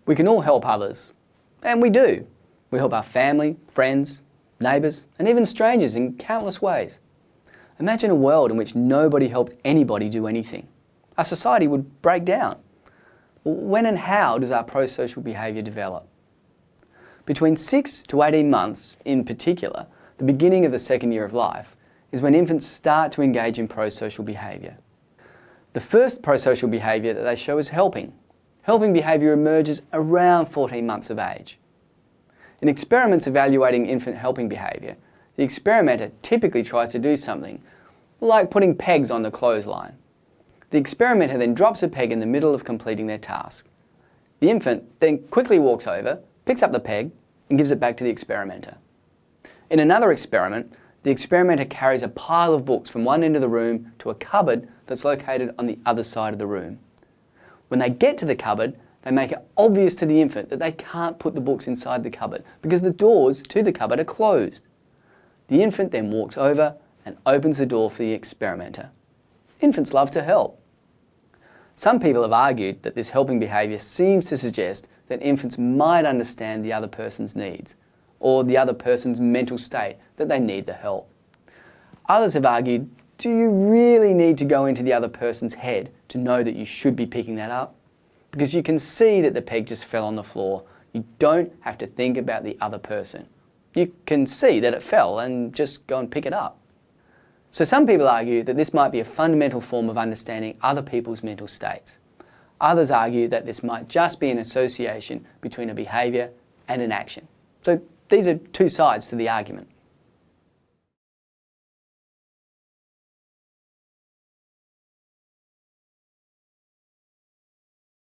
We can all help others, and we do. We help our family, friends, neighbours, and even strangers in countless ways. Imagine a world in which nobody helped anybody do anything. Our society would break down. When and how does our pro-social behaviour develop? Between 6 to 18 months, in particular, the beginning of the second year of life, is when infants start to engage in pro-social behaviour. The first pro-social behaviour that they show is helping. Helping behaviour emerges around 14 months of age. In experiments evaluating infant helping behaviour, the experimenter typically tries to do something like putting pegs on the clothesline. The experimenter then drops a peg in the middle of completing their task. The infant then quickly walks over, picks up the peg, and gives it back to the experimenter. In another experiment, the experimenter carries a pile of books from one end of the room to a cupboard that's located on the other side of the room. When they get to the cupboard, they make it obvious to the infant that they can't put the books inside the cupboard because the doors to the cupboard are closed. The infant then walks over and opens the door for the experimenter. Infants love to help. Some people have argued that this helping behaviour seems to suggest that infants might understand the other person's needs, or the other person's mental state that they need the help. Others have argued, do you really need to go into the other person's head to know that you should be picking that up? Because you can see that the peg just fell on the floor. You don't have to think about the other person. You can see that it fell and just go and pick it up. So some people argue that this might be a fundamental form of understanding other people's mental states. Others argue that this might just be an association between a behaviour and an action. So these are two sides to the argument.